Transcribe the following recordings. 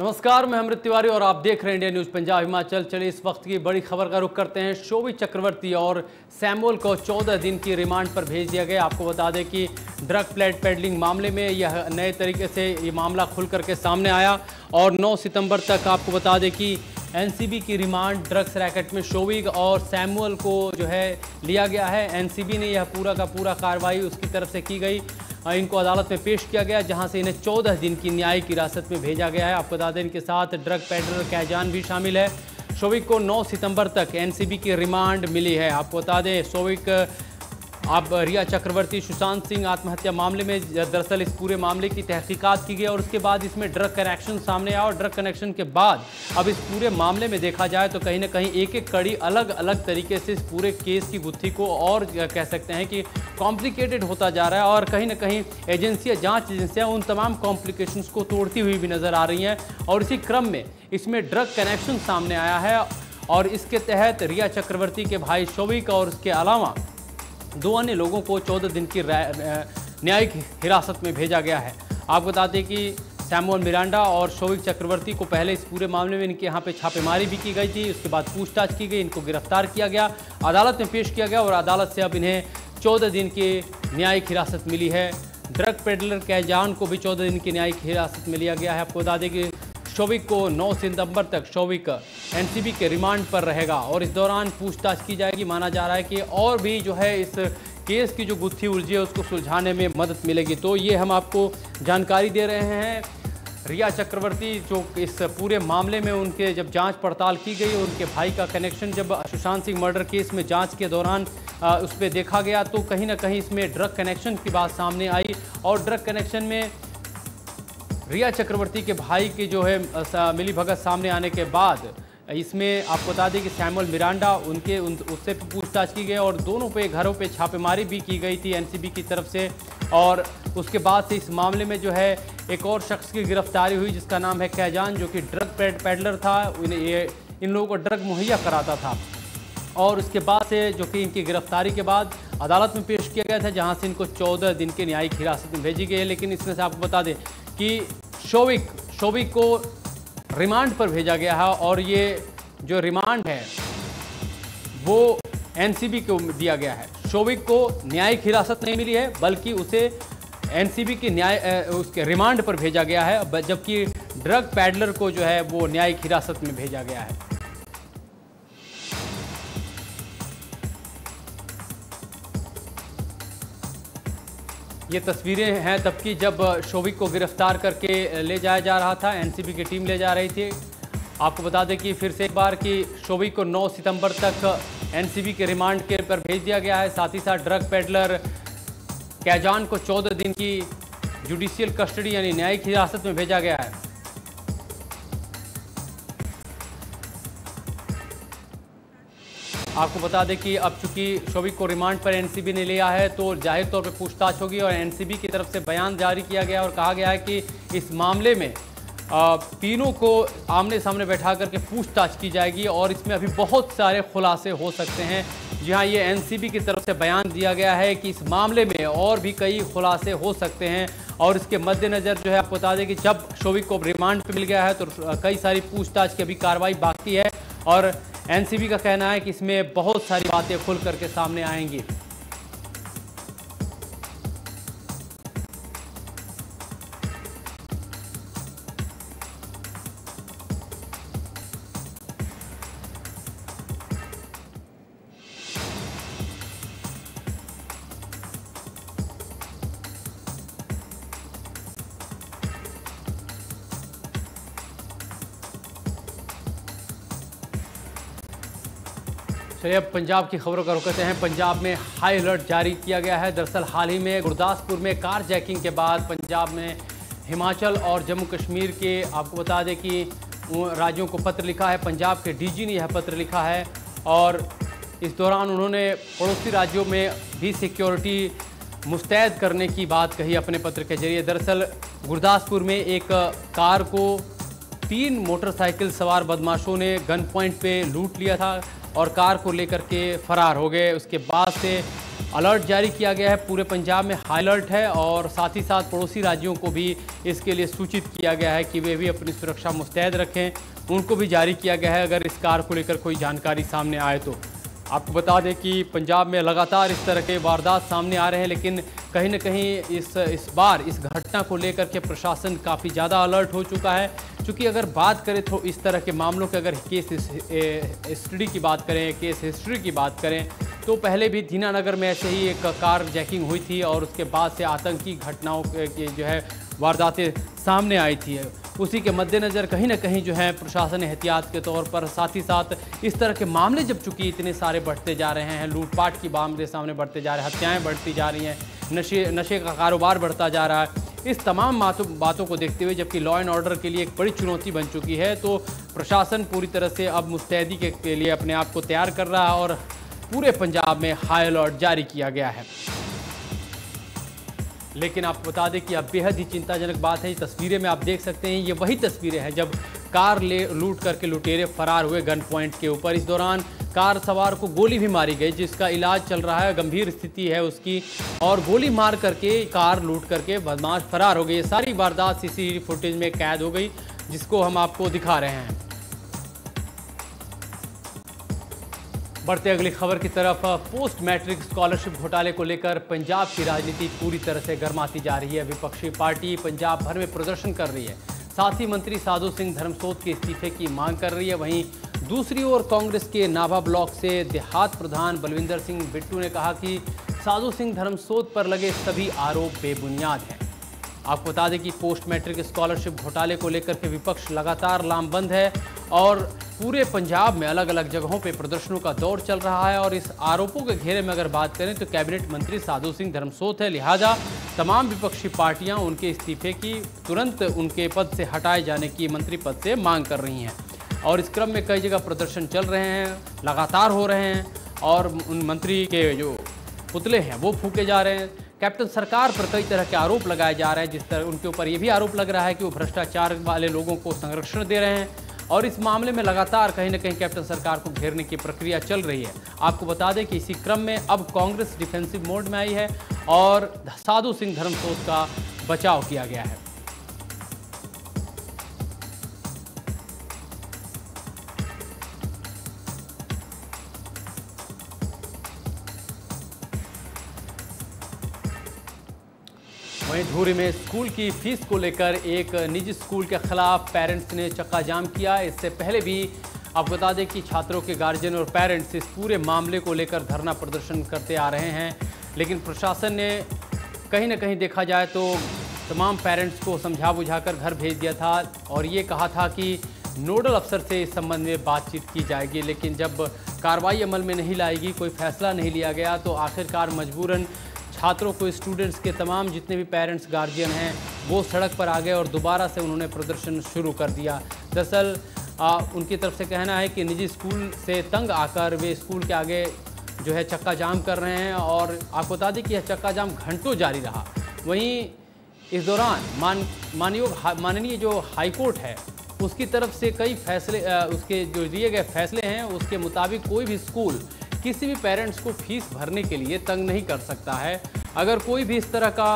नमस्कार, मैं अमृत तिवारी और आप देख रहे हैं इंडिया न्यूज पंजाब हिमाचल। चलिए इस वक्त की बड़ी खबर का रुख करते हैं। शोभिक चक्रवर्ती और सैमुअल को 14 दिन की रिमांड पर भेज दिया गया। आपको बता दें कि ड्रग पेडलिंग मामले में यह नए तरीके से ये मामला खुल करके सामने आया और 9 सितंबर तक आपको बता दें कि एनसीबी की रिमांड ड्रग्स रैकेट में शोभिक और सैमुअल को जो है लिया गया है। एनसीबी ने यह पूरा का पूरा कार्रवाई उसकी तरफ से की गई। इनको अदालत में पेश किया गया, जहां से इन्हें 14 दिन की न्यायिक हिरासत में भेजा गया है। आपको बता दें इनके साथ ड्रग पेडलर कैजान भी शामिल है। शोभिक को 9 सितंबर तक एनसीबी की रिमांड मिली है। आपको बता दें शोभिक अब रिया चक्रवर्ती सुशांत सिंह आत्महत्या मामले में दरअसल इस पूरे मामले की तहकीकात की गई और उसके बाद इसमें ड्रग कनेक्शन सामने आया और ड्रग कनेक्शन के बाद अब इस पूरे मामले में देखा जाए तो कहीं ना कहीं एक एक कड़ी अलग अलग तरीके से इस पूरे केस की गुत्थी को और कह सकते हैं कि कॉम्प्लिकेटेड होता जा रहा है और कहीं ना कहीं एजेंसियां, जांच एजेंसियां उन तमाम कॉम्प्लिकेशंस को तोड़ती हुई भी नजर आ रही हैं। और इसी क्रम में इसमें ड्रग कनेक्शन सामने आया है और इसके तहत रिया चक्रवर्ती के भाई शोभिक और उसके अलावा 2 अन्य लोगों को 14 दिन की न्यायिक हिरासत में भेजा गया है। आप बता दें कि सैमुअल मिरांडा और शोभिक चक्रवर्ती को पहले इस पूरे मामले में इनके यहाँ पे छापेमारी भी की गई थी। उसके बाद पूछताछ की गई, इनको गिरफ्तार किया गया, अदालत में पेश किया गया और अदालत से अब इन्हें 14 दिन की न्यायिक हिरासत मिली है। ड्रग पेडलर कैजान को भी 14 दिन की न्यायिक हिरासत में लिया गया है। आपको बता दें कि शोभिक को 9 सितंबर तक शोभिक एनसीबी के रिमांड पर रहेगा और इस दौरान पूछताछ की जाएगी। माना जा रहा है कि और भी जो है इस केस की जो गुत्थी उलझी है उसको सुलझाने में मदद मिलेगी। तो ये हम आपको जानकारी दे रहे हैं। रिया चक्रवर्ती जो इस पूरे मामले में उनके जब जांच पड़ताल की गई, उनके भाई का कनेक्शन जब सुशांत सिंह मर्डर केस में जांच के दौरान उस पर देखा गया तो कहीं ना कहीं इसमें ड्रग कनेक्शन की बात सामने आई और ड्रग कनेक्शन में रिया चक्रवर्ती के भाई की जो है मिली भगत सामने आने के बाद इसमें आपको बता दें कि सैमुअल मिरांडा उससे पूछताछ की गई और दोनों पे घरों पे छापेमारी भी की गई थी एनसीबी की तरफ से। और उसके बाद से इस मामले में जो है एक और शख्स की गिरफ्तारी हुई जिसका नाम है कैजान, जो कि ड्रग पेडलर था। इन लोगों को ड्रग मुहैया कराता था और उसके बाद से जो कि इनकी गिरफ्तारी के बाद अदालत में पेश किया गया था, जहाँ से इनको 14 दिन की न्यायिक हिरासत में भेजी गई है। लेकिन इसमें से आपको बता दें कि शोभिक को रिमांड पर भेजा गया है और ये जो रिमांड है वो एनसीबी को दिया गया है। शोभिक को न्यायिक हिरासत नहीं मिली है बल्कि उसे एनसीबी की उसके रिमांड पर भेजा गया है, जबकि ड्रग पैडलर को जो है वो न्यायिक हिरासत में भेजा गया है। ये तस्वीरें हैं तब की जब शोभिक को गिरफ्तार करके ले जाया जा रहा था, एनसीबी की टीम ले जा रही थी। आपको बता दें कि फिर से एक बार कि शोभिक को 9 सितंबर तक एनसीबी के रिमांड के पर भेज दिया गया है। साथ ही साथ ड्रग पेडलर कैजान को 14 दिन की जुडिशियल कस्टडी यानी न्यायिक हिरासत में भेजा गया है। आपको बता दें कि अब चूंकि शोभिक को रिमांड पर एनसीबी ने लिया है तो जाहिर तौर पर पूछताछ होगी और एनसीबी की तरफ से बयान जारी किया गया और कहा गया है कि इस मामले में तीनों को आमने सामने बैठा करके पूछताछ की जाएगी और इसमें अभी बहुत सारे खुलासे हो सकते हैं। जी हाँ, ये एनसीबी की तरफ से बयान दिया गया है कि इस मामले में और भी कई खुलासे हो सकते हैं और इसके मद्देनज़र जो है आपको बता दें कि जब शोभिक को रिमांड पर मिल गया है तो कई सारी पूछताछ की अभी कार्रवाई बाकी है और एनसीबी का कहना है कि इसमें बहुत सारी बातें खुल करके सामने आएंगी। चलिए अब पंजाब की खबरों का रुख करते हैं। पंजाब में हाई अलर्ट जारी किया गया है। दरअसल हाल ही में गुरदासपुर में कार जैकिंग के बाद पंजाब में हिमाचल और जम्मू कश्मीर के आपको बता दें कि राज्यों को पत्र लिखा है। पंजाब के डीजी ने यह पत्र लिखा है और इस दौरान उन्होंने पड़ोसी राज्यों में भी सिक्योरिटी मुस्तैद करने की बात कही अपने पत्र के जरिए। दरअसल गुरदासपुर में एक कार को 3 मोटरसाइकिल सवार बदमाशों ने गन पॉइंट पे लूट लिया था और कार को लेकर के फरार हो गए। उसके बाद से अलर्ट जारी किया गया है। पूरे पंजाब में हाई अलर्ट है और साथ ही साथ पड़ोसी राज्यों को भी इसके लिए सूचित किया गया है कि वे भी अपनी सुरक्षा मुस्तैद रखें। उनको भी जारी किया गया है अगर इस कार को लेकर कोई जानकारी सामने आए तो। आपको बता दें कि पंजाब में लगातार इस तरह के वारदात सामने आ रहे हैं, लेकिन कहीं न कहीं इस बार इस घटना को लेकर के प्रशासन काफ़ी ज़्यादा अलर्ट हो चुका है। क्योंकि अगर बात करें तो इस तरह के मामलों के अगर केस हिस्ट्री की बात करें, केस हिस्ट्री की बात करें तो पहले भी दीनानगर में ऐसे ही एक कार जैकिंग हुई थी और उसके बाद से आतंकी घटनाओं की जो है वारदातें सामने आई थी। उसी के मद्देनज़र कहीं ना कहीं जो है प्रशासन एहतियात के तौर पर, साथ ही साथ इस तरह के मामले जब चूँकि इतने सारे बढ़ते जा रहे हैं, लूटपाट की मामले सामने बढ़ते जा रहे हैं, हत्याएं बढ़ती जा रही हैं, नशे का कारोबार बढ़ता जा रहा है, इस तमाम बातों को देखते हुए जबकि लॉ एंड ऑर्डर के लिए एक बड़ी चुनौती बन चुकी है, तो प्रशासन पूरी तरह से अब मुस्तैदी के लिए अपने आप को तैयार कर रहा है और पूरे पंजाब में हाई अलर्ट जारी किया गया है। लेकिन आपको बता दें कि अब बेहद ही चिंताजनक बात है। तस्वीरें में आप देख सकते हैं, ये वही तस्वीरें हैं जब कार लूट करके लुटेरे फरार हुए गन पॉइंट के ऊपर। इस दौरान कार सवार को गोली भी मारी गई जिसका इलाज चल रहा है, गंभीर स्थिति है उसकी, और गोली मार करके कार लूट करके बदमाश फरार हो गए। ये सारी वारदात सीसीटीवी फुटेज में कैद हो गई जिसको हम आपको दिखा रहे हैं। बढ़ते अगली खबर की तरफ, पोस्ट मैट्रिक स्कॉलरशिप घोटाले को लेकर पंजाब की राजनीति पूरी तरह से गर्माती जा रही है। विपक्षी पार्टी पंजाब भर में प्रदर्शन कर रही है, साथ ही मंत्री साधु सिंह धर्मसोत के इस्तीफे की मांग कर रही है। वहीं दूसरी ओर कांग्रेस के नाभा ब्लॉक से देहात प्रधान बलविंदर सिंह बिट्टू ने कहा कि साधु सिंह धर्मसोत पर लगे सभी आरोप बेबुनियाद हैं। आपको बता दें कि पोस्ट मैट्रिक स्कॉलरशिप घोटाले को लेकर के विपक्ष लगातार लामबंद है और पूरे पंजाब में अलग अलग जगहों पे प्रदर्शनों का दौर चल रहा है। और इस आरोपों के घेरे में अगर बात करें तो कैबिनेट मंत्री साधु सिंह धर्मसोत है, लिहाजा तमाम विपक्षी पार्टियां उनके इस्तीफे की, तुरंत उनके पद से हटाए जाने की मंत्री पद से मांग कर रही हैं। और इस क्रम में कई जगह प्रदर्शन चल रहे हैं, लगातार हो रहे हैं और उन मंत्री के जो पुतले हैं वो फूके जा रहे हैं। कैप्टन सरकार पर कई तरह के आरोप लगाए जा रहे हैं, जिस तरह उनके ऊपर ये भी आरोप लग रहा है कि वो भ्रष्टाचार वाले लोगों को संरक्षण दे रहे हैं। और इस मामले में लगातार कहीं न कहीं कैप्टन सरकार को घेरने की प्रक्रिया चल रही है। आपको बता दें कि इसी क्रम में अब कांग्रेस डिफेंसिव मोड में आई है और साधु सिंह धर्मसोत का बचाव किया गया है। वहीं धूरी में स्कूल की फीस को लेकर एक निजी स्कूल के खिलाफ पेरेंट्स ने चक्का जाम किया। इससे पहले भी आपको बता दें कि छात्रों के गार्जियन और पेरेंट्स इस पूरे मामले को लेकर धरना प्रदर्शन करते आ रहे हैं, लेकिन प्रशासन ने कहीं ना कहीं देखा जाए तो तमाम पेरेंट्स को समझा बुझाकर घर भेज दिया था और ये कहा था कि नोडल अफसर से इस संबंध में बातचीत की जाएगी। लेकिन जब कार्रवाई अमल में नहीं लाएगी, कोई फैसला नहीं लिया गया, तो आखिरकार मजबूरन छात्रों को, स्टूडेंट्स के तमाम जितने भी पेरेंट्स गार्जियन हैं वो सड़क पर आ गए और दोबारा से उन्होंने प्रदर्शन शुरू कर दिया। दरअसल उनकी तरफ से कहना है कि निजी स्कूल से तंग आकर वे स्कूल के आगे जो है चक्का जाम कर रहे हैं और आपको बता दें कि यह चक्का जाम घंटों जारी रहा। वहीं इस दौरान माननीय जो हाईकोर्ट है उसकी तरफ से कई फैसले, उसके जो दिए गए फैसले हैं उसके मुताबिक कोई भी स्कूल किसी भी पेरेंट्स को फीस भरने के लिए तंग नहीं कर सकता है। अगर कोई भी इस तरह का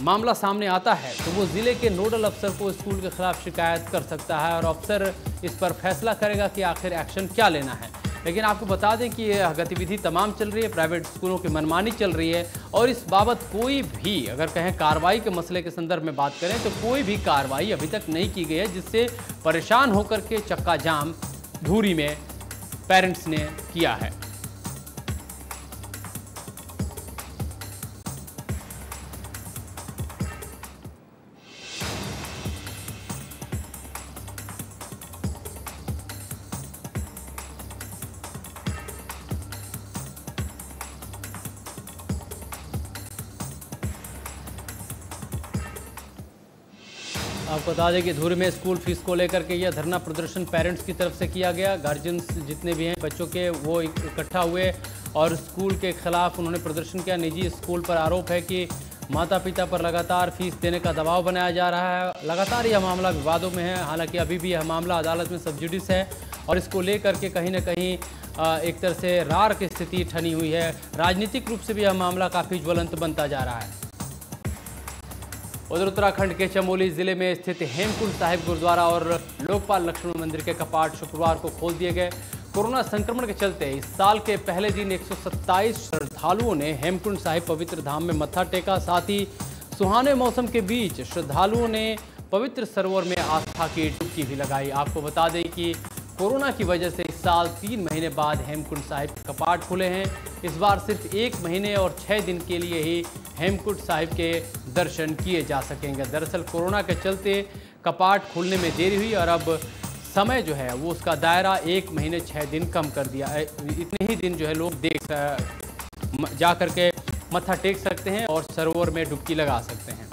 मामला सामने आता है तो वो ज़िले के नोडल अफसर को स्कूल के खिलाफ शिकायत कर सकता है और अफसर इस पर फैसला करेगा कि आखिर एक्शन क्या लेना है। लेकिन आपको बता दें कि यह गतिविधि तमाम चल रही है, प्राइवेट स्कूलों की मनमानी चल रही है और इस बाबत कोई भी, अगर कहें कार्रवाई के मसले के संदर्भ में बात करें तो कोई भी कार्रवाई अभी तक नहीं की गई है, जिससे परेशान होकर के चक्का जाम धूरी में पेरेंट्स ने किया है। आपको बता दें कि धूरी में स्कूल फीस को लेकर के यह धरना प्रदर्शन पेरेंट्स की तरफ से किया गया। गार्जियंस जितने भी हैं बच्चों के वो इकट्ठा हुए और स्कूल के खिलाफ उन्होंने प्रदर्शन किया। निजी स्कूल पर आरोप है कि माता पिता पर लगातार फीस देने का दबाव बनाया जा रहा है। लगातार यह मामला विवादों में है, हालांकि अभी भी यह मामला अदालत में सब जुडिस है और इसको लेकर के कहीं ना कहीं एक तरह से रार की स्थिति ठनी हुई है। राजनीतिक रूप से भी यह मामला काफ़ी ज्वलंत बनता जा रहा है। उधर उत्तराखंड के चमोली जिले में स्थित हेमकुंड साहिब गुरुद्वारा और लोकपाल लक्ष्मण मंदिर के कपाट शुक्रवार को खोल दिए गए। कोरोना संक्रमण के चलते इस साल के पहले दिन 127 श्रद्धालुओं ने हेमकुंड साहिब पवित्र धाम में मत्था टेका। साथ ही सुहाने मौसम के बीच श्रद्धालुओं ने पवित्र सरोवर में आस्था की डुबकी भी लगाई। आपको बता दें कि कोरोना की वजह से इस साल 3 महीने बाद हेमकुंड साहिब के कपाट खुले हैं। इस बार सिर्फ 1 महीने और 6 दिन के लिए ही हेमकुंड साहिब के दर्शन किए जा सकेंगे। दरअसल कोरोना के चलते कपाट खुलने में देरी हुई और अब समय जो है वो उसका दायरा 1 महीने 6 दिन कम कर दिया है। इतने ही दिन जो है लोग जा करके मत्था टेक सकते हैं और सरोवर में डुबकी लगा सकते हैं।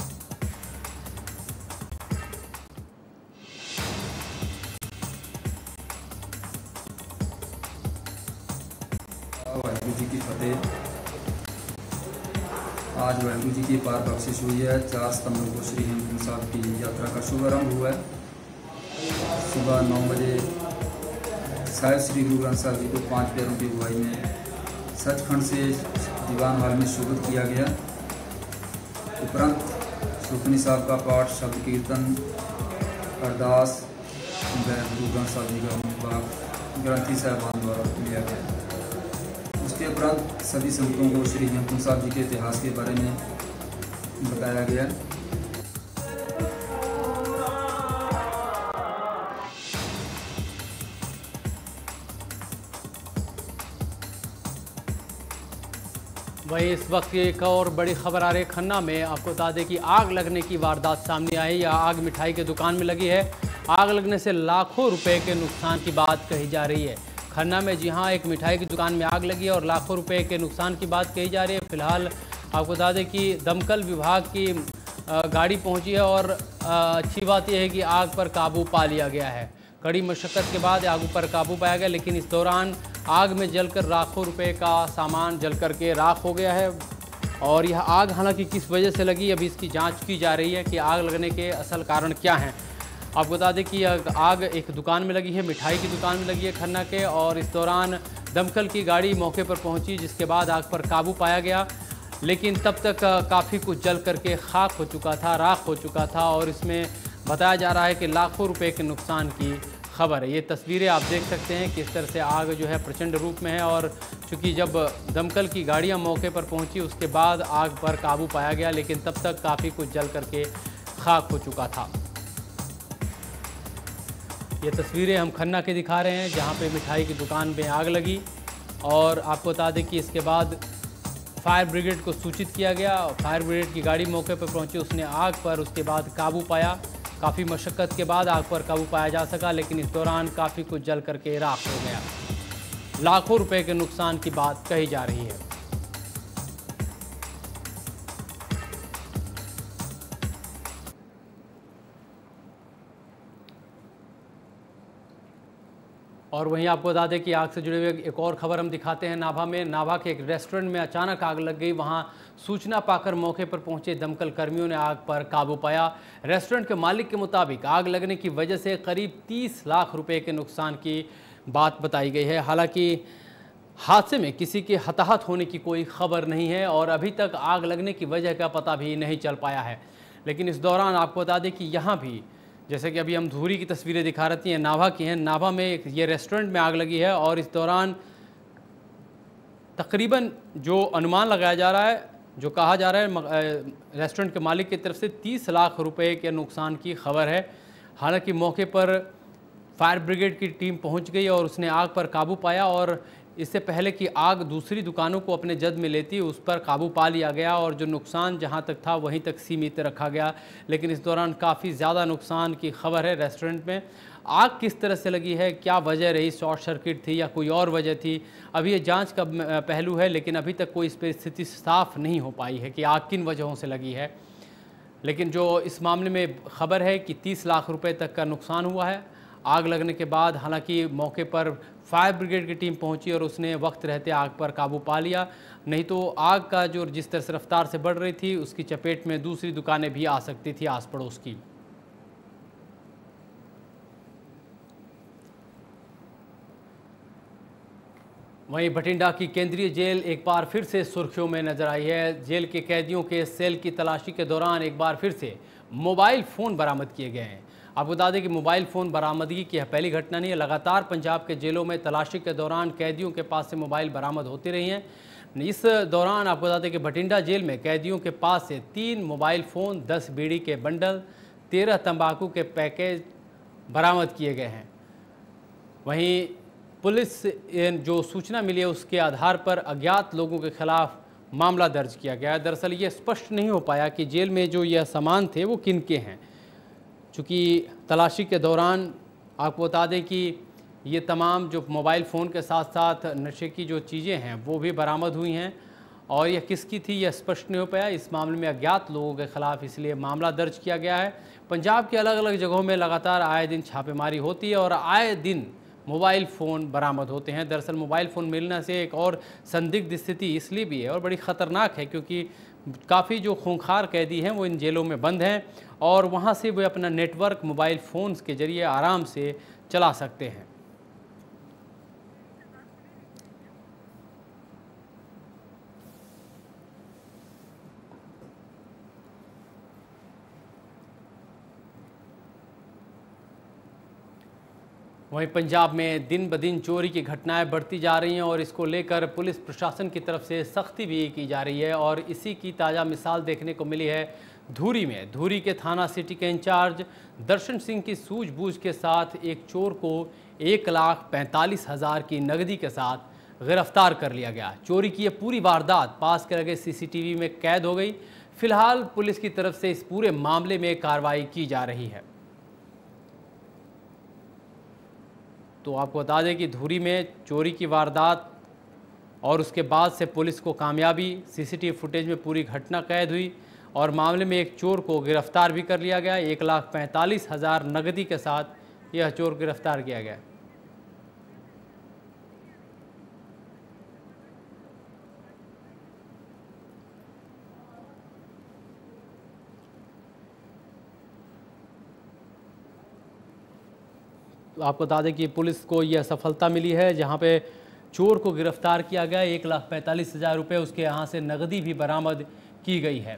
वाहिगुरू जी की फतेह। आज वाहिगुरू जी की पार बख्शिश हुई है। 4 सितंबर को श्री हेमकुंड साहिब की यात्रा का शुभारंभ हुआ है। सुबह 9 बजे साहिब श्री गुरु ग्रंथ साहिब जी को 5 पैरों की अगुवाई में सचखंड से दीवान हॉल में शुभ किया गया। उपरांत सुखनी साहब का पाठ, शब्द कीर्तन, अरदास व गुरु ग्रंथ साहिब जी का भाग ग्रंथी साहिबान द्वारा लिया गया। उसके उपरांत सभी संतों को श्री हेमकुंड साहिब जी के इतिहास के बारे में बताया गया। वहीं इस वक्त की एक और बड़ी खबर आ रही है खन्ना में। आपको बता दें कि आग लगने की वारदात सामने आई। यह आग मिठाई की दुकान में लगी है। आग लगने से लाखों रुपए के नुकसान की बात कही जा रही है। खन्ना में जी हाँ, एक मिठाई की दुकान में आग लगी है और लाखों रुपए के नुकसान की बात कही जा रही है। फिलहाल आपको बता दें कि दमकल विभाग की गाड़ी पहुंची है और अच्छी बात यह है कि आग पर काबू पा लिया गया है। कड़ी मशक्क़त के बाद आग पर काबू पाया गया, लेकिन इस दौरान आग में जलकर लाखों रुपए का सामान जल करके राख हो गया है। और यह आग हालांकि किस वजह से लगी, अभी इसकी जांच की जा रही है कि आग लगने के असल कारण क्या हैं। आपको बता दें कि यह आग एक दुकान में लगी है, मिठाई की दुकान में लगी है खन्ना के, और इस दौरान दमकल की गाड़ी मौके पर पहुंची, जिसके बाद आग पर काबू पाया गया। लेकिन तब तक काफ़ी कुछ जल करके खाक हो चुका था, राख हो चुका था और इसमें बताया जा रहा है कि लाखों रुपए के नुकसान की खबर है। ये तस्वीरें आप देख सकते हैं किस तरह से आग जो है प्रचंड रूप में है। और चूँकि जब दमकल की गाड़ियां मौके पर पहुंची उसके बाद आग पर काबू पाया गया, लेकिन तब तक काफ़ी कुछ जल करके खाक हो चुका था। ये तस्वीरें हम खन्ना के दिखा रहे हैं जहां पे मिठाई की दुकान में आग लगी। और आपको बता दें कि इसके बाद फायर ब्रिगेड को सूचित किया गया। फायर ब्रिगेड की गाड़ी मौके पर पहुंची, उसने आग पर उसके बाद काबू पाया। काफ़ी मशक्क़त के बाद आग पर काबू पाया जा सका, लेकिन इस दौरान काफ़ी कुछ जल करके राख हो गया। लाखों रुपए के नुकसान की बात कही जा रही है। और वहीं आपको बता दें कि आग से जुड़े हुए एक और खबर हम दिखाते हैं। नाभा में, नाभा के एक रेस्टोरेंट में अचानक आग लग गई। वहां सूचना पाकर मौके पर पहुंचे दमकल कर्मियों ने आग पर काबू पाया। रेस्टोरेंट के मालिक के मुताबिक आग लगने की वजह से करीब 30 लाख रुपए के नुकसान की बात बताई गई है। हालांकि हादसे में किसी के हताहत होने की कोई खबर नहीं है और अभी तक आग लगने की वजह का पता भी नहीं चल पाया है। लेकिन इस दौरान आपको बता दें कि यहाँ भी, जैसे कि अभी हम धूरी की तस्वीरें दिखा रही हैं, नाभा की हैं। नाभा में ये रेस्टोरेंट में आग लगी है और इस दौरान तकरीबन जो अनुमान लगाया जा रहा है, जो कहा जा रहा है रेस्टोरेंट के मालिक की तरफ से 30 लाख रुपए के नुकसान की खबर है। हालांकि मौके पर फायर ब्रिगेड की टीम पहुंच गई और उसने आग पर काबू पाया और इससे पहले कि आग दूसरी दुकानों को अपने जद में लेती, उस पर काबू पा लिया गया और जो नुकसान जहां तक था वहीं तक सीमित रखा गया। लेकिन इस दौरान काफ़ी ज़्यादा नुकसान की खबर है। रेस्टोरेंट में आग किस तरह से लगी है, क्या वजह रही, शॉर्ट सर्किट थी या कोई और वजह थी, अभी ये जांच का पहलू है। लेकिन अभी तक कोई इस पर स्थिति साफ नहीं हो पाई है कि आग किन वजहों से लगी है। लेकिन जो इस मामले में खबर है कि 30 लाख रुपए तक का नुकसान हुआ है आग लगने के बाद। हालांकि मौके पर फायर ब्रिगेड की टीम पहुंची और उसने वक्त रहते आग पर काबू पा लिया, नहीं तो आग का जो जिस तरह से रफ्तार से बढ़ रही थी उसकी चपेट में दूसरी दुकानें भी आ सकती थी आस पड़ोस की। वहीं बठिंडा की केंद्रीय जेल एक बार फिर से सुर्खियों में नजर आई है। जेल के कैदियों के सेल की तलाशी के दौरान एक बार फिर से मोबाइल फ़ोन बरामद किए गए हैं। आपको बता दें कि मोबाइल फ़ोन बरामदगी की यह पहली घटना नहीं है। लगातार पंजाब के जेलों में तलाशी के दौरान कैदियों के पास से मोबाइल बरामद होती रही हैं। इस दौरान आपको बता दें कि बठिंडा जेल में कैदियों के पास से 3 मोबाइल फ़ोन, 10 बीड़ी के बंडल, 13 तंबाकू के पैकेज बरामद किए गए हैं। वहीं पुलिस जो सूचना मिली है उसके आधार पर अज्ञात लोगों के खिलाफ मामला दर्ज किया गया है। दरअसल ये स्पष्ट नहीं हो पाया कि जेल में जो यह सामान थे वो किन के हैं, चूँकि तलाशी के दौरान आपको बता दें कि ये तमाम जो मोबाइल फ़ोन के साथ साथ नशे की जो चीज़ें हैं वो भी बरामद हुई हैं और यह किसकी थी यह स्पष्ट नहीं हो पाया। इस मामले में अज्ञात लोगों के खिलाफ इसलिए मामला दर्ज किया गया है। पंजाब के अलग अलग जगहों में लगातार आए दिन छापेमारी होती है और आए दिन मोबाइल फ़ोन बरामद होते हैं। दरअसल मोबाइल फ़ोन मिलने से एक और संदिग्ध स्थिति इसलिए भी है और बड़ी ख़तरनाक है क्योंकि काफ़ी जो खूंखार कैदी हैं वो इन जेलों में बंद हैं और वहाँ से वे अपना नेटवर्क मोबाइल फ़ोन्स के ज़रिए आराम से चला सकते हैं। वहीं पंजाब में दिन ब दिन चोरी की घटनाएं बढ़ती जा रही हैं और इसको लेकर पुलिस प्रशासन की तरफ से सख्ती भी की जा रही है और इसी की ताज़ा मिसाल देखने को मिली है धूरी में। धूरी के थाना सिटी के इंचार्ज दर्शन सिंह की सूझबूझ के साथ एक चोर को 1,45,000 की नकदी के साथ गिरफ्तार कर लिया गया। चोरी की यह पूरी वारदात पास के लगे CCTV में कैद हो गई। फिलहाल पुलिस की तरफ से इस पूरे मामले में कार्रवाई की जा रही है। तो आपको बता दें कि धूरी में चोरी की वारदात और उसके बाद से पुलिस को कामयाबी, CCTV फुटेज में पूरी घटना कैद हुई और मामले में एक चोर को गिरफ्तार भी कर लिया गया। 1,45,000 नकदी के साथ यह चोर गिरफ्तार किया गया। तो आपको बता दें कि पुलिस को यह सफलता मिली है जहां पे चोर को गिरफ्तार किया गया। 1,45,000 रुपये उसके यहाँ से नकदी भी बरामद की गई है।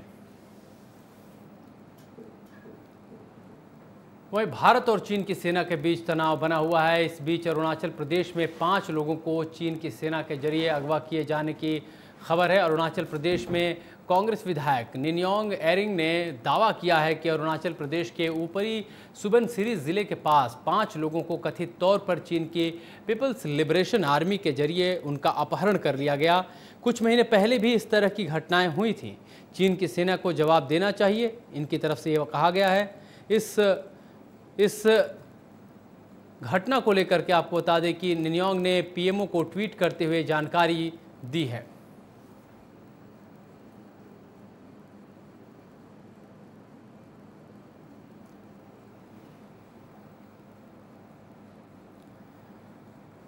वहीं भारत और चीन की सेना के बीच तनाव बना हुआ है। इस बीच अरुणाचल प्रदेश में 5 लोगों को चीन की सेना के जरिए अगवा किए जाने की खबर है। अरुणाचल प्रदेश में कांग्रेस विधायक निन्योंग एरिंग ने दावा किया है कि अरुणाचल प्रदेश के ऊपरी सुबनसिरी जिले के पास 5 लोगों को कथित तौर पर चीन की पीपल्स लिबरेशन आर्मी के जरिए उनका अपहरण कर लिया गया। कुछ महीने पहले भी इस तरह की घटनाएं हुई थीं। चीन की सेना को जवाब देना चाहिए, इनकी तरफ से ये कहा गया है। इस घटना को लेकर के आपको बता दें कि निन्योंग ने PMO को ट्वीट करते हुए जानकारी दी है।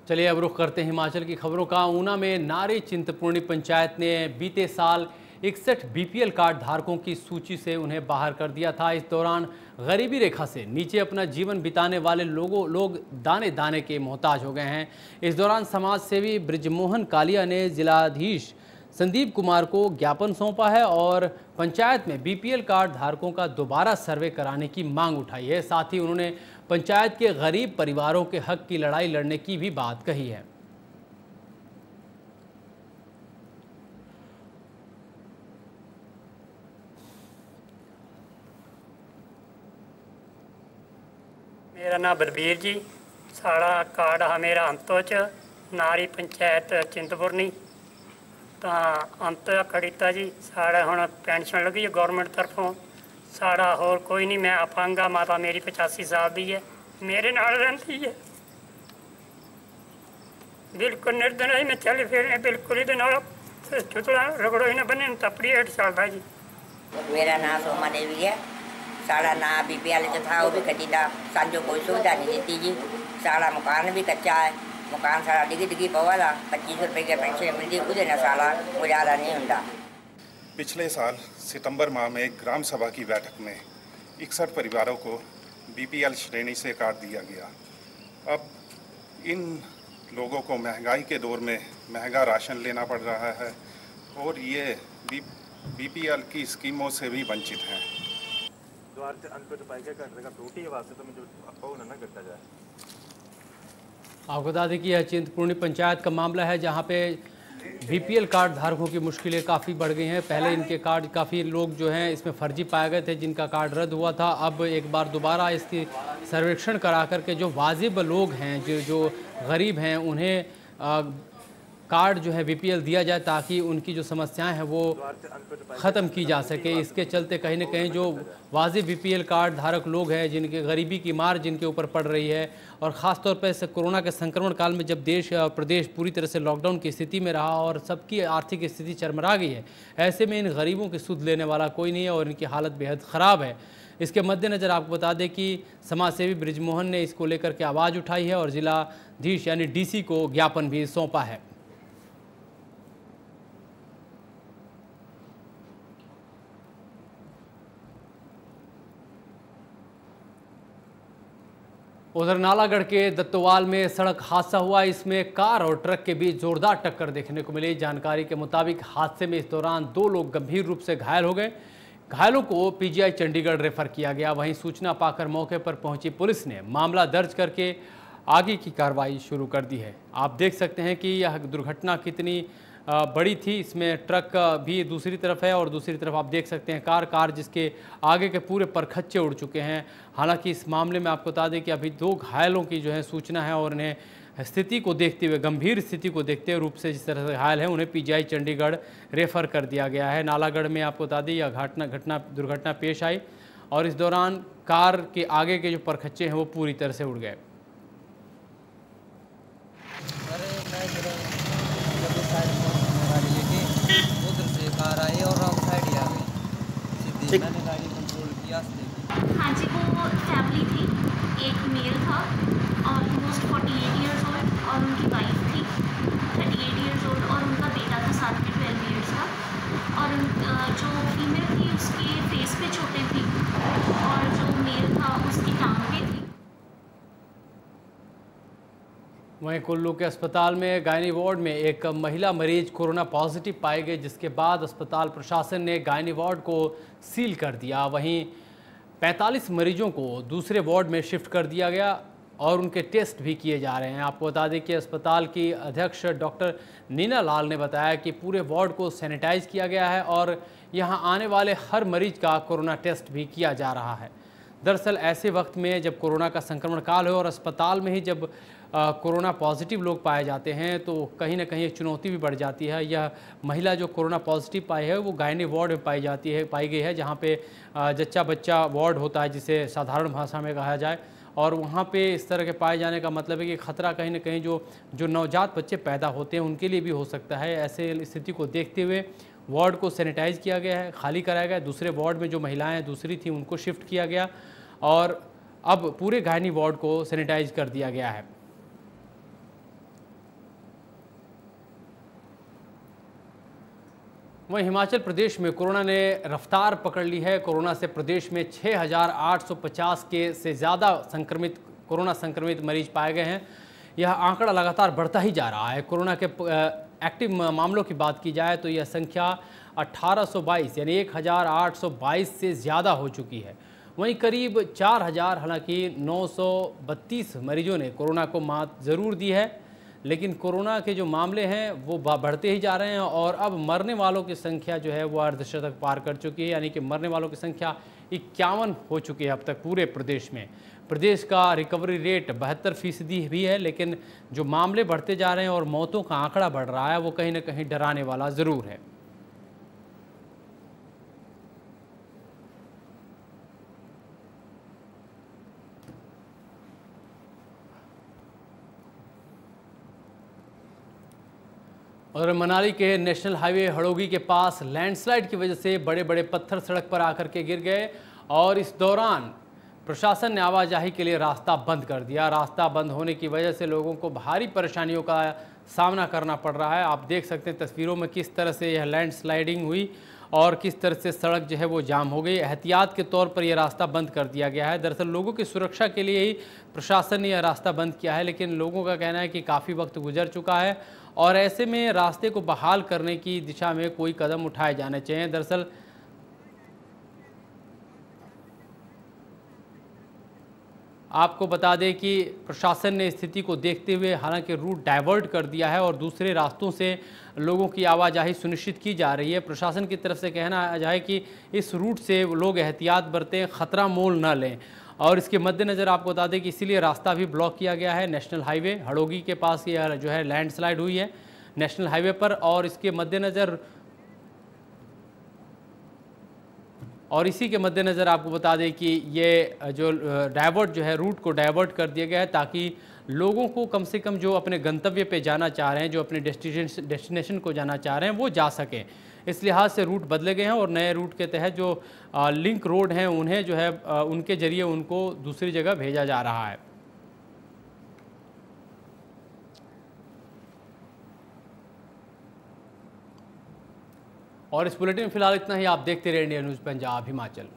चलिए अब रुख करते हैं हिमाचल की खबरों का। ऊना में नारी चिंतपूर्णी पंचायत ने बीते साल 61 BPL कार्ड धारकों की सूची से उन्हें बाहर कर दिया था। इस दौरान गरीबी रेखा से नीचे अपना जीवन बिताने वाले लोग दाने दाने के मोहताज हो गए हैं। इस दौरान समाज सेवी ब्रिजमोहन कालिया ने जिलाधीश संदीप कुमार को ज्ञापन सौंपा है और पंचायत में BPL कार्ड धारकों का दोबारा सर्वे कराने की मांग उठाई है। साथ ही उन्होंने पंचायत के गरीब परिवारों के हक की लड़ाई लड़ने की भी बात कही है। मेरा नाम बलबीर जी, साड़ा कार्ड है मेरा अंतो च नारी पंचायत चिंतपूर्णी तो अंत खड़ीता जी। साढ़े हुण पेंशन लगी है गौरमेंट तरफों। साड़ा होर कोई नहीं, मैं अपंग माता मेरी 85 साल की है, मेरे नाल रहिंदी है। बिल्कुल निर्धन है, मैं चल फिर बिल्कुल ही चुतला रगड़ो ही ना बने तपड़ी 8 साल था जी। मेरा नाम सोमा देवी है। साड़ा ना BPL जो था वो भी कटीदा, साजो कोई सुविधा नहीं दी जी। साड़ा मकान भी कच्चा है, मकान सारा डिगी पवाला 25 रुपए की पेंशन मिलती, उसे न साला गुजारा नहीं होता। पिछले साल सितंबर माह में ग्राम सभा की बैठक में 61 परिवारों को BPL श्रेणी से कार्ड दिया गया। अब इन लोगों को महंगाई के दौर में महंगा राशन लेना पड़ रहा है और ये बीपीएल की स्कीमों से भी वंचित हैं। द्वार से अंत तो पाएगा करने का टूटी है वास्ते तो मुझे अपाऊ ना करता जाए। आपको बता दें कि यह चिंतपूर्णी पंचायत का मामला है जहां पे बीपीएल कार्ड धारकों की मुश्किलें काफ़ी बढ़ गई हैं। पहले इनके कार्ड काफ़ी लोग जो हैं इसमें फर्जी पाए गए थे जिनका कार्ड रद्द हुआ था। अब एक बार दोबारा इसकी सर्वेक्षण करा करके जो वाजिब लोग हैं जो गरीब हैं उन्हें कार्ड जो है बीपीएल दिया जाए ताकि उनकी जो समस्याएं हैं वो ख़त्म की जा सके। इसके चलते कहीं ना कहीं जो वाजिब बीपीएल कार्ड धारक लोग हैं जिनके गरीबी की मार जिनके ऊपर पड़ रही है और ख़ास तौर पर इस कोरोना के संक्रमण काल में जब देश और प्रदेश पूरी तरह से लॉकडाउन की स्थिति में रहा और सबकी आर्थिक स्थिति चरमरा गई है, ऐसे में इन गरीबों की सुध लेने वाला कोई नहीं है और इनकी हालत बेहद ख़राब है। इसके मद्देनज़र आपको बता दें कि समाजसेवी बृजमोहन ने इसको लेकर के आवाज़ उठाई है और जिलाधीश यानी डीसी को ज्ञापन भी सौंपा है। उधर नालागढ़ के दत्तोवाल में सड़क हादसा हुआ। इसमें कार और ट्रक के बीच जोरदार टक्कर देखने को मिली। जानकारी के मुताबिक हादसे में इस दौरान 2 लोग गंभीर रूप से घायल हो गए। घायलों को पीजीआई चंडीगढ़ रेफर किया गया। वहीं सूचना पाकर मौके पर पहुंची पुलिस ने मामला दर्ज करके आगे की कार्रवाई शुरू कर दी है। आप देख सकते हैं कि यह दुर्घटना कितनी बड़ी थी। इसमें ट्रक भी दूसरी तरफ है और दूसरी तरफ आप देख सकते हैं कार जिसके आगे के पूरे परखच्चे उड़ चुके हैं। हालांकि इस मामले में आपको बता दें कि अभी 2 घायलों की जो है सूचना है और इन्हें स्थिति को देखते हुए गंभीर स्थिति को देखते हुए रूप से जिस तरह से घायल हैं उन्हें पीजीआई चंडीगढ़ रेफर कर दिया गया है। नालागढ़ में आपको बता दें यह दुर्घटना पेश आई और इस दौरान कार के आगे के जो परखच्चे हैं वो पूरी तरह से उड़ गए। उधर से कार आई और रॉन्ग साइड ही आ गई सीधी। मैंने गाड़ी कंट्रोल किया। हाँ जी, वो फैमिली थी, एक मेल था ऑलमोस्ट 48 ईयर्स ओल्ड और उनकी वाइफ थी 38 ईयर्स ओल्ड और उनका बेटा था साथ में 12 ईयर्स का। और जो फीमेल थी उसके फेस पे चोटें थी और जो मेल था उसकी टांग पे थी। वहीं कुल्लू के अस्पताल में गायनी वार्ड में एक महिला मरीज कोरोना पॉजिटिव पाई गई जिसके बाद अस्पताल प्रशासन ने गायनी वार्ड को सील कर दिया। वहीं 45 मरीजों को दूसरे वार्ड में शिफ्ट कर दिया गया और उनके टेस्ट भी किए जा रहे हैं। आपको बता दें कि अस्पताल की अध्यक्ष डॉक्टर नीना लाल ने बताया कि पूरे वार्ड को सैनिटाइज किया गया है और यहां आने वाले हर मरीज का कोरोना टेस्ट भी किया जा रहा है। दरअसल ऐसे वक्त में जब कोरोना का संक्रमण काल हो और अस्पताल में ही जब कोरोना पॉजिटिव लोग पाए जाते हैं तो कहीं ना कहीं एक चुनौती भी बढ़ जाती है। यह महिला जो कोरोना पॉजिटिव पाई है वो गायनी वार्ड में पाई गई है जहाँ पे जच्चा बच्चा वार्ड होता है जिसे साधारण भाषा में कहा जाए। और वहाँ पे इस तरह के पाए जाने का मतलब है कि ख़तरा कहीं ना कहीं जो नवजात बच्चे पैदा होते हैं उनके लिए भी हो सकता है। ऐसे स्थिति को देखते हुए वार्ड को सैनिटाइज किया गया है, खाली कराया गया। दूसरे वार्ड में जो महिलाएँ दूसरी थी उनको शिफ्ट किया गया और अब पूरे गायनी वार्ड को सैनिटाइज कर दिया गया है। वहीं हिमाचल प्रदेश में कोरोना ने रफ्तार पकड़ ली है। कोरोना से प्रदेश में 6,850 के से ज़्यादा कोरोना संक्रमित मरीज पाए गए हैं। यह आंकड़ा लगातार बढ़ता ही जा रहा है। कोरोना के एक्टिव मामलों की बात की जाए तो यह संख्या 1822 यानी 1,822 से ज़्यादा हो चुकी है। वहीं करीब 4,000 हालांकि 932 मरीजों ने कोरोना को मात ज़रूर दी है, लेकिन कोरोना के जो मामले हैं वो बढ़ते ही जा रहे हैं और अब मरने वालों की संख्या जो है वो अर्धशतक पार कर चुकी है। यानी कि मरने वालों की संख्या 51 हो चुकी है अब तक पूरे प्रदेश में। प्रदेश का रिकवरी रेट 72% भी है, लेकिन जो मामले बढ़ते जा रहे हैं और मौतों का आंकड़ा बढ़ रहा है वो कहीं ना कहीं डराने वाला ज़रूर है। और मनाली के नेशनल हाईवे हड़ोगी के पास लैंडस्लाइड की वजह से बड़े बड़े पत्थर सड़क पर आकर के गिर गए और इस दौरान प्रशासन ने आवाजाही के लिए रास्ता बंद कर दिया। रास्ता बंद होने की वजह से लोगों को भारी परेशानियों का सामना करना पड़ रहा है। आप देख सकते हैं तस्वीरों में किस तरह से यह लैंडस्लाइडिंग हुई और किस तरह से सड़क जो है वो जाम हो गई। एहतियात के तौर पर यह रास्ता बंद कर दिया गया है। दरअसल लोगों की सुरक्षा के लिए ही प्रशासन ने यह रास्ता बंद किया है, लेकिन लोगों का कहना है कि काफ़ी वक्त गुजर चुका है और ऐसे में रास्ते को बहाल करने की दिशा में कोई कदम उठाए जाने चाहिए। दरअसल आपको बता दें कि प्रशासन ने स्थिति को देखते हुए हालांकि रूट डाइवर्ट कर दिया है और दूसरे रास्तों से लोगों की आवाजाही सुनिश्चित की जा रही है। प्रशासन की तरफ से कहना जाए कि इस रूट से लोग एहतियात बरतें, ख़तरा मोल न लें और इसके मद्देनज़र आपको बता दें कि इसीलिए रास्ता भी ब्लॉक किया गया है। नेशनल हाईवे हड़ोगी के पास ये जो है लैंडस्लाइड हुई है नेशनल हाईवे पर और इसके मद्देनज़र और इसी के मद्देनज़र आपको बता दें कि ये जो डाइवर्ट जो है रूट को डाइवर्ट कर दिया गया है ताकि लोगों को कम से कम जो अपने गंतव्य पे जाना चाह रहे हैं, जो अपने डेस्टिनेशन को जाना चाह रहे हैं वो जा सकें। इस लिहाज से रूट बदले गए हैं और नए रूट के तहत जो लिंक रोड हैं उन्हें जो है उनके ज़रिए उनको दूसरी जगह भेजा जा रहा है। और इस बुलेटिन में फिलहाल इतना ही। आप देखते रहिए इंडिया न्यूज़ पंजाब हिमाचल।